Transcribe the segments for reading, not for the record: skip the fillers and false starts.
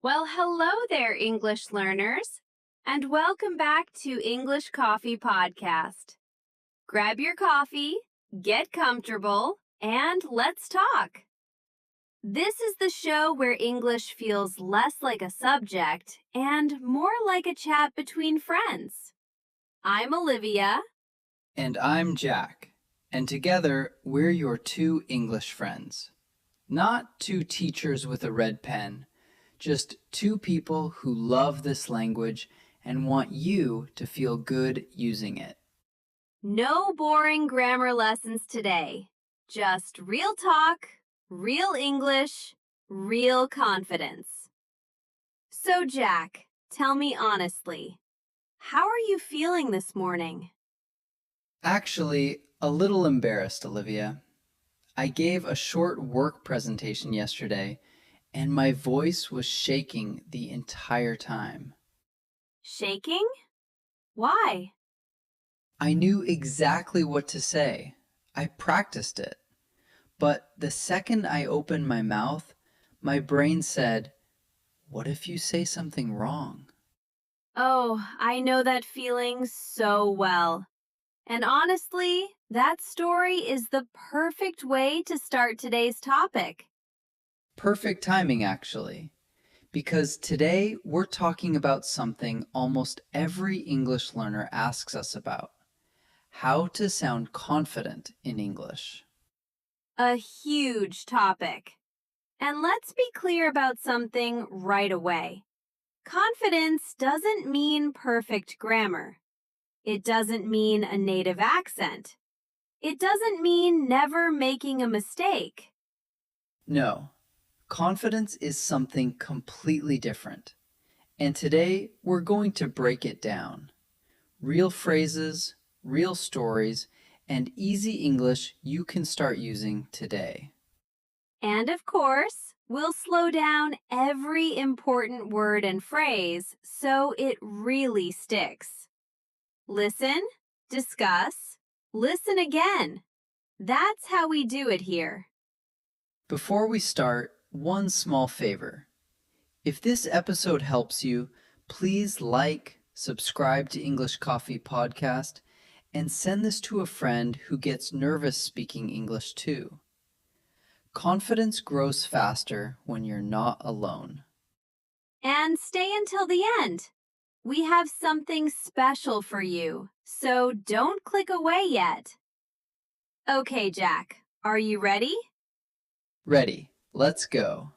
Well, hello there, English learners, and welcome back to English Coffee Podcast. Grab your coffee, get comfortable, and let's talk. This is the show where English feels less like a subject and more like a chat between friends. I'm Olivia. And I'm Jack, and together we're your two English friends. Not two teachers with a red pen, just two people who love this language and want you to feel good using it. No boring grammar lessons today. Just real talk, real English, real confidence. So, Jack, tell me honestly, how are you feeling this morning? Actually, a little embarrassed, Olivia. I gave a short work presentation yesterday, and my voice was shaking the entire time. Shaking? Why? I knew exactly what to say. I practiced it. But the second I opened my mouth, my brain said, "What if you say something wrong?" Oh, I know that feeling so well. And honestly, that story is the perfect way to start today's topic. Perfect timing, actually, because today we're talking about something almost every English learner asks us about: how to sound confident in English. A huge topic. And let's be clear about something right away. Confidence doesn't mean perfect grammar. It doesn't mean a native accent. It doesn't mean never making a mistake. No, confidence is something completely different. And today we're going to break it down. Real phrases, real stories, and easy English you can start using today. And of course, we'll slow down every important word and phrase so it really sticks. Listen, discuss, listen again. That's how we do it here. Before we start, one small favor. If this episode helps you, please like, subscribe to English Coffee Podcast, and send this to a friend who gets nervous speaking English too. Confidence grows faster when you're not alone. And stay until the end. We have something special for you, so don't click away yet. Okay, Jack, are you ready? Ready, let's go.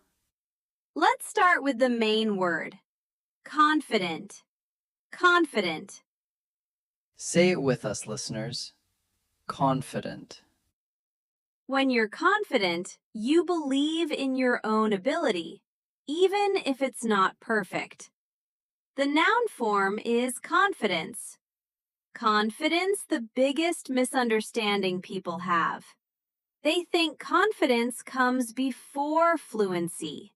Let's start with the main word, confident. Confident. Say it with us, listeners. Confident. When you're confident, you believe in your own ability, even if it's not perfect. The noun form is confidence. Confidence, the biggest misunderstanding people have. They think confidence comes before fluency.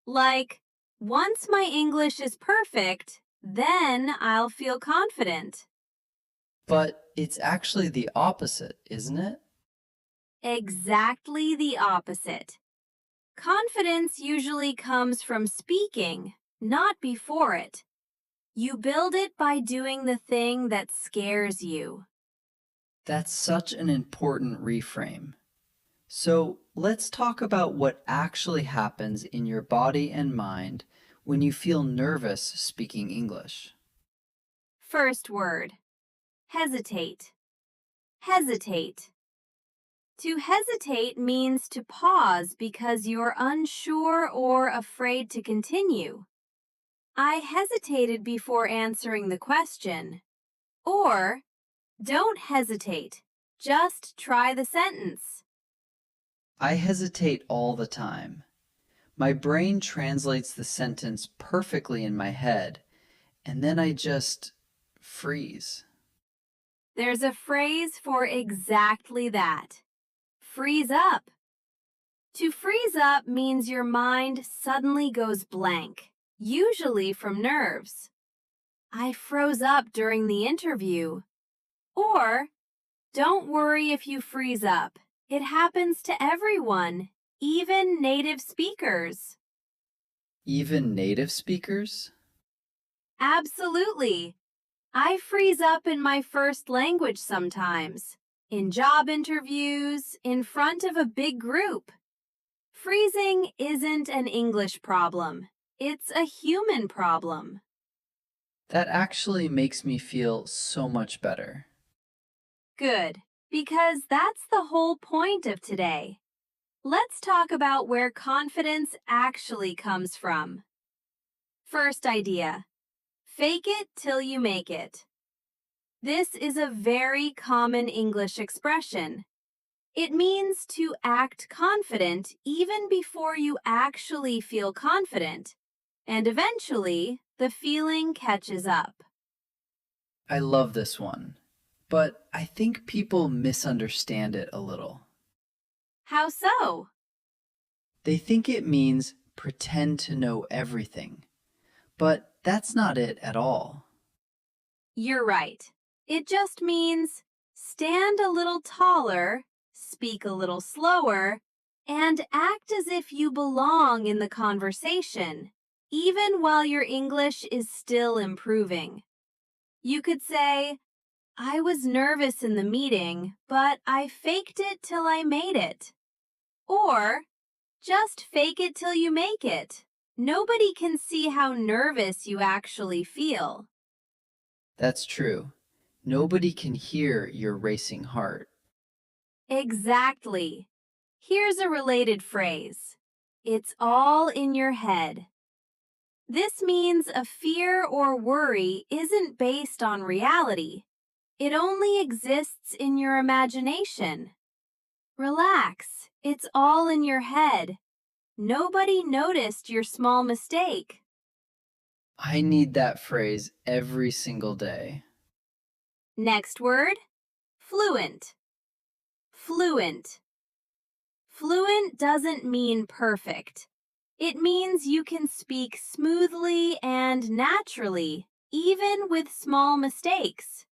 Like, once my English is perfect, then I'll feel confident. But it's actually the opposite, isn't it? Exactly the opposite. Confidence usually comes from speaking, not before it. You build it by doing the thing that scares you. That's such an important reframe. So let's talk about what actually happens in your body and mind when you feel nervous speaking English. First word, hesitate. Hesitate. To hesitate means to pause because you're unsure or afraid to continue. I hesitated before answering the question. Or, don't hesitate. Just try the sentence. I hesitate all the time. My brain translates the sentence perfectly in my head, and then I just freeze. There's a phrase for exactly that. Freeze up. To freeze up means your mind suddenly goes blank, usually from nerves. I froze up during the interview. Or, don't worry if you freeze up. It happens to everyone, even native speakers. Even native speakers? Absolutely. I freeze up in my first language sometimes, in job interviews, in front of a big group. Freezing isn't an English problem. It's a human problem. That actually makes me feel so much better. Good, because that's the whole point of today. Let's talk about where confidence actually comes from. First idea, fake it till you make it. This is a very common English expression. It means to act confident even before you actually feel confident, and eventually the feeling catches up. I love this one, but I think people misunderstand it a little. How so? They think it means pretend to know everything, but that's not it at all. You're right. It just means stand a little taller, speak a little slower, and act as if you belong in the conversation, even while your English is still improving. You could say, I was nervous in the meeting, but I faked it till I made it. Or, just fake it till you make it. Nobody can see how nervous you actually feel. That's true. Nobody can hear your racing heart. Exactly. Here's a related phrase. It's all in your head. This means a fear or worry isn't based on reality. It only exists in your imagination. Relax. It's all in your head. Nobody noticed your small mistake. I need that phrase every single day. Next word, fluent. Fluent. Fluent doesn't mean perfect. It means you can speak smoothly and naturally, even with small mistakes.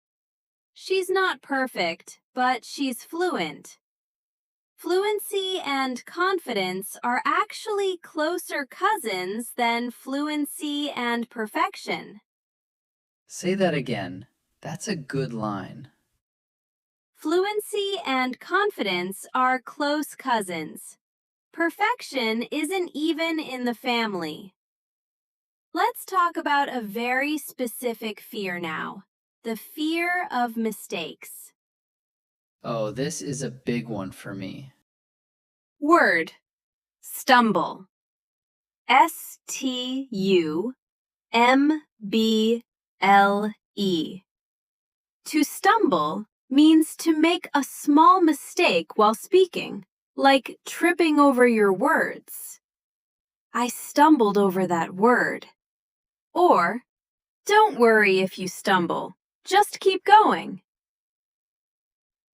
She's not perfect, but she's fluent. Fluency and confidence are actually closer cousins than fluency and perfection. Say that again. That's a good line. Fluency and confidence are close cousins. Perfection isn't even in the family. Let's talk about a very specific fear now, the fear of mistakes. Oh, this is a big one for me. Word, stumble. S-T-U-M-B-L-E. To stumble means to make a small mistake while speaking, like tripping over your words. I stumbled over that word. Or, don't worry if you stumble, just keep going.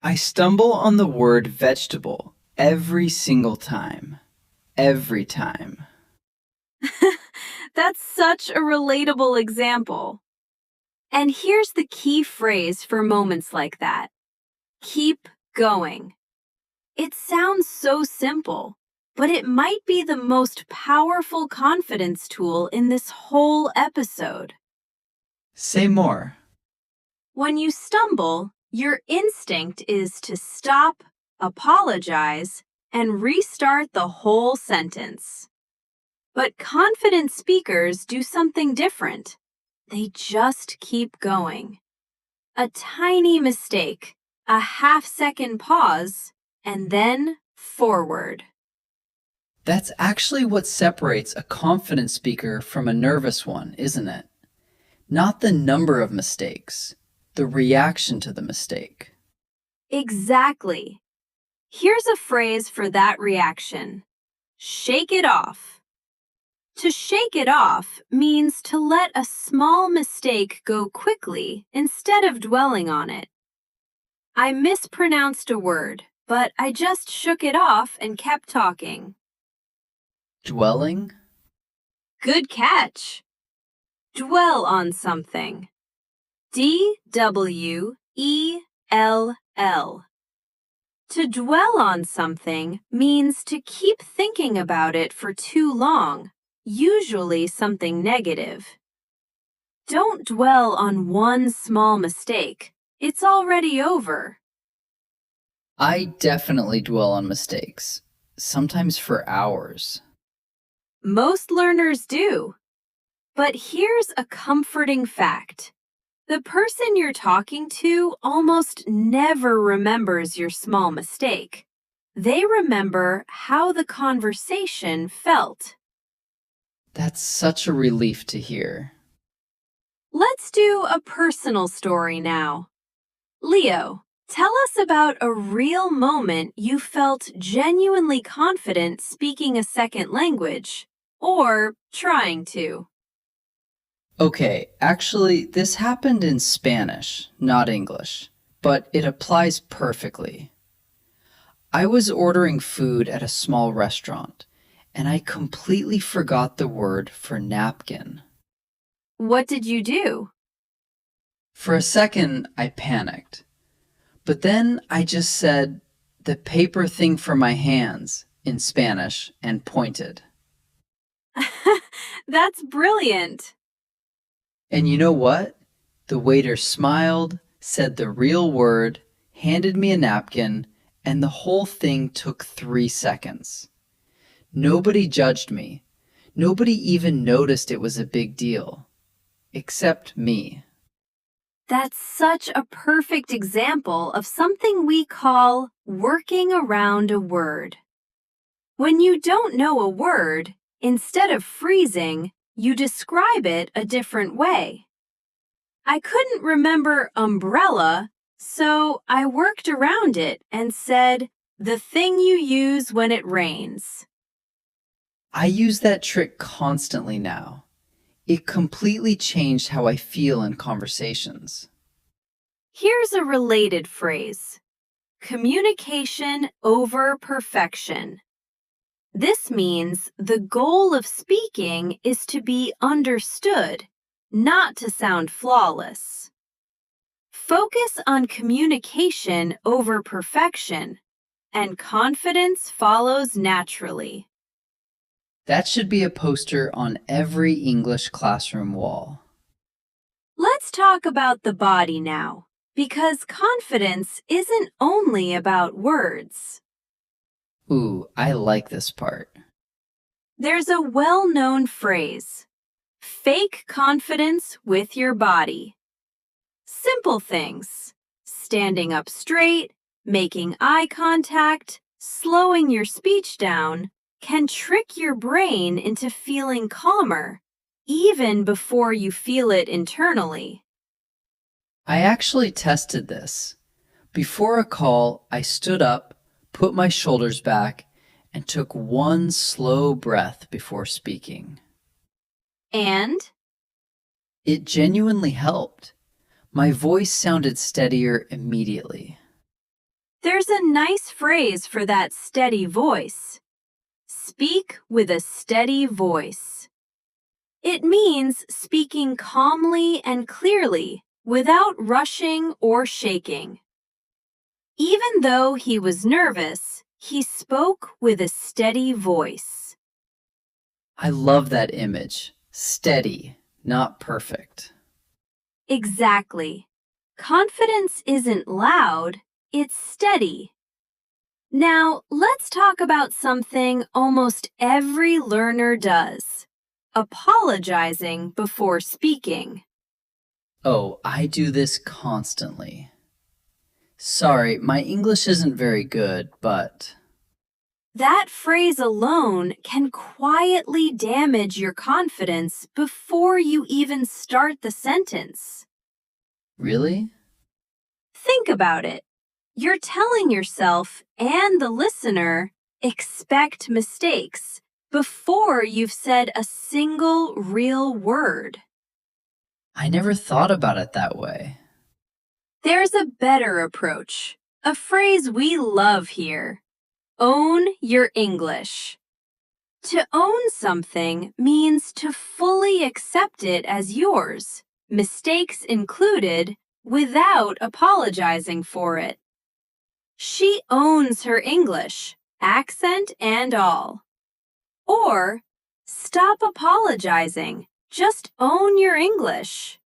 I stumble on the word vegetable every single time. Every time. That's such a relatable example. And here's the key phrase for moments like that. Keep going. It sounds so simple, but it might be the most powerful confidence tool in this whole episode. Say more. When you stumble, your instinct is to stop, apologize, and restart the whole sentence. But confident speakers do something different. They just keep going. A tiny mistake, a half-second pause, and then forward. That's actually what separates a confident speaker from a nervous one, isn't it? Not the number of mistakes, the reaction to the mistake. Exactly. Here's a phrase for that reaction. Shake it off. To shake it off means to let a small mistake go quickly instead of dwelling on it. I mispronounced a word, but I just shook it off and kept talking. Dwelling? Good catch. Dwell on something. D-W-E-L-L. To dwell on something means to keep thinking about it for too long, usually something negative. Don't dwell on one small mistake. It's already over. I definitely dwell on mistakes, sometimes for hours. Most learners do. But here's a comforting fact. The person you're talking to almost never remembers your small mistake. They remember how the conversation felt. That's such a relief to hear. Let's do a personal story now. Leo, tell us about a real moment you felt genuinely confident speaking a second language, or trying to. Okay, actually, this happened in Spanish, not English, but it applies perfectly. I was ordering food at a small restaurant, and I completely forgot the word for napkin. What did you do? For a second, I panicked. But then I just said, the paper thing for my hands, in Spanish, and pointed. That's brilliant. And you know what? The waiter smiled, said the real word, handed me a napkin, and the whole thing took 3 seconds. Nobody judged me. Nobody even noticed it was a big deal. Except me. That's such a perfect example of something we call working around a word. When you don't know a word, instead of freezing, you describe it a different way. I couldn't remember umbrella, so I worked around it and said, the thing you use when it rains. I use that trick constantly now. It completely changed how I feel in conversations. Here's a related phrase. Communication over perfection. This means the goal of speaking is to be understood, not to sound flawless. Focus on communication over perfection, and confidence follows naturally. That should be a poster on every English classroom wall. Let's talk about the body now, because confidence isn't only about words. Ooh, I like this part. There's a well-known phrase, fake confidence with your body. Simple things, standing up straight, making eye contact, slowing your speech down, can trick your brain into feeling calmer, even before you feel it internally. I actually tested this. Before a call, I stood up, put my shoulders back, and took one slow breath before speaking. And It genuinely helped. My voice sounded steadier immediately. there's a nice phrase for that steady voice. Speak with a steady voice. It means speaking calmly and clearly without rushing or shaking. Even though he was nervous, he spoke with a steady voice. I love that image. Steady, not perfect. Exactly. Confidence isn't loud, it's steady. Now, let's talk about something almost every learner does. Apologizing before speaking. Oh, I do this constantly. Sorry, my English isn't very good, but... That phrase alone can quietly damage your confidence before you even start the sentence. Really? Think about it. You're telling yourself and the listener, expect mistakes before you've said a single real word. I never thought about it that way. There's a better approach, a phrase we love here. Own your English. To own something means to fully accept it as yours, mistakes included, without apologizing for it. She owns her English, accent and all. Or, Stop apologizing. Just own your English.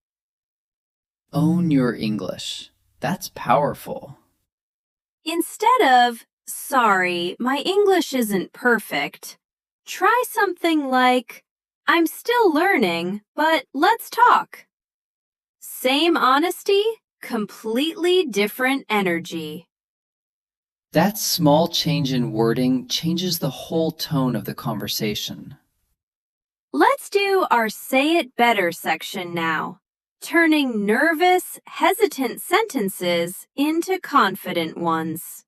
Own your English. That's powerful. Instead of, sorry, my English isn't perfect, try something like, I'm still learning, but let's talk. Same honesty, completely different energy. That small change in wording changes the whole tone of the conversation. Let's do our Say It Better section now, turning nervous, hesitant sentences into confident ones.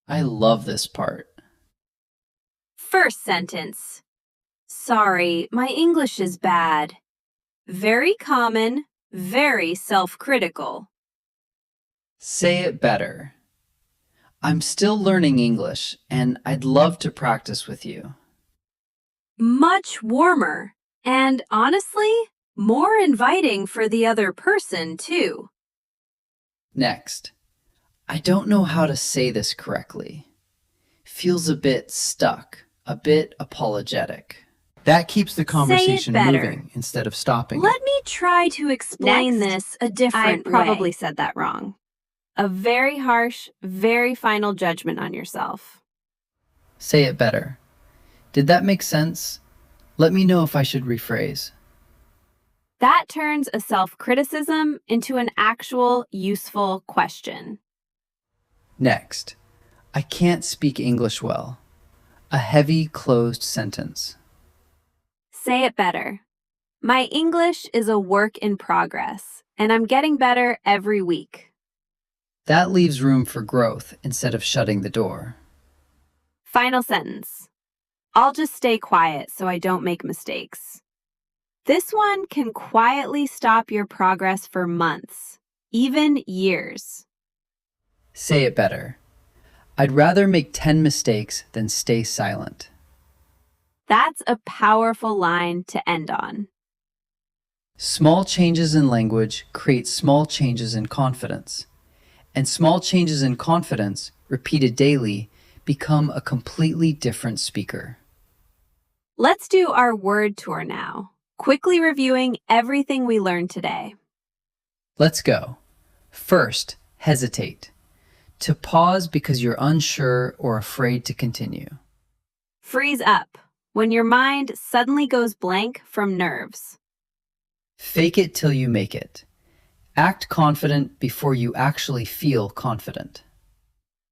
I love this part. First sentence. Sorry, my English is bad. Very common, very self-critical. Say it better. I'm still learning English, and I'd love to practice with you. Much warmer, and honestly, more inviting for the other person, too. Next, I don't know how to say this correctly. Feels a bit stuck, a bit apologetic. That keeps the conversation better. moving instead of stopping Let it. me try to explain this a different way. I probably said that wrong. A very harsh, very final judgment on yourself. Say it better. Did that make sense? Let me know if I should rephrase. That turns a self-criticism into an actual, useful question. Next, I can't speak English well. A heavy, closed sentence. Say it better. My English is a work in progress, and I'm getting better every week. That leaves room for growth instead of shutting the door. Final sentence. I'll just stay quiet so I don't make mistakes. This one can quietly stop your progress for months, even years. Say it better. I'd rather make 10 mistakes than stay silent. That's a powerful line to end on. Small changes in language create small changes in confidence. And small changes in confidence, repeated daily, become a completely different speaker. Let's do our word tour now, quickly reviewing everything we learned today. Let's go. First, hesitate. To pause because you're unsure or afraid to continue. Freeze up, when your mind suddenly goes blank from nerves. Fake it till you make it. Act confident before you actually feel confident.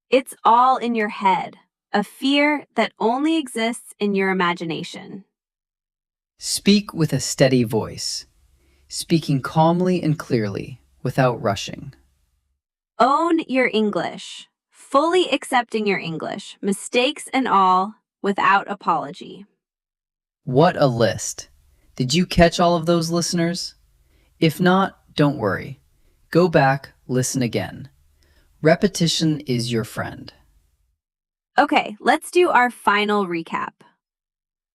It's all in your head, a fear that only exists in your imagination. Speak with a steady voice, speaking calmly and clearly without rushing. Own your English, fully accepting your English, mistakes and all, without apology. What a list! Did you catch all of those, listeners? If not, don't worry. Go back, listen again. Repetition is your friend. Okay, let's do our final recap.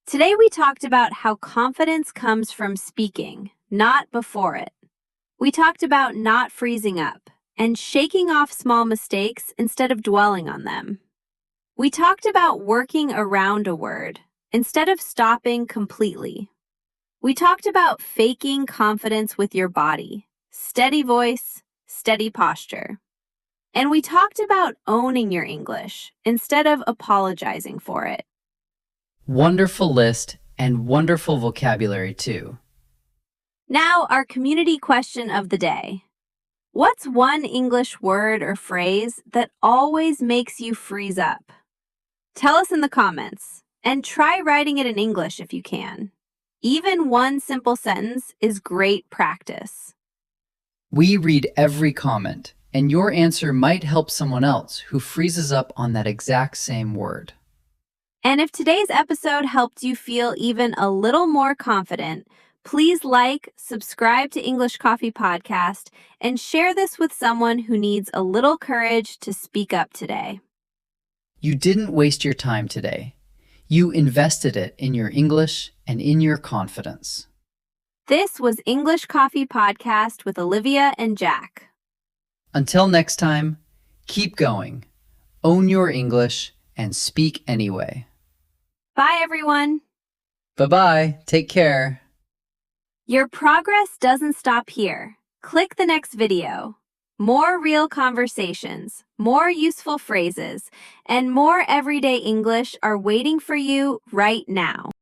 Today we talked about how confidence comes from speaking, not before it. We talked about not freezing up and shaking off small mistakes instead of dwelling on them. We talked about working around a word instead of stopping completely. We talked about faking confidence with your body, steady voice, steady posture. And we talked about owning your English instead of apologizing for it. Wonderful list and wonderful vocabulary too. Now, our community question of the day. What's one English word or phrase that always makes you freeze up? Tell us in the comments, and try writing it in English if you can. Even one simple sentence is great practice. We read every comment, and your answer might help someone else who freezes up on that exact same word. And if today's episode helped you feel even a little more confident, please like, subscribe to English Coffee Podcast, and share this with someone who needs a little courage to speak up today. You didn't waste your time today. You invested it in your English and in your confidence. This was English Coffee Podcast with Olivia and Jack. Until next time, keep going, own your English, and speak anyway. Bye, everyone. Bye-bye. Take care. Your progress doesn't stop here. Click the next video. More real conversations, more useful phrases, and more everyday English are waiting for you right now.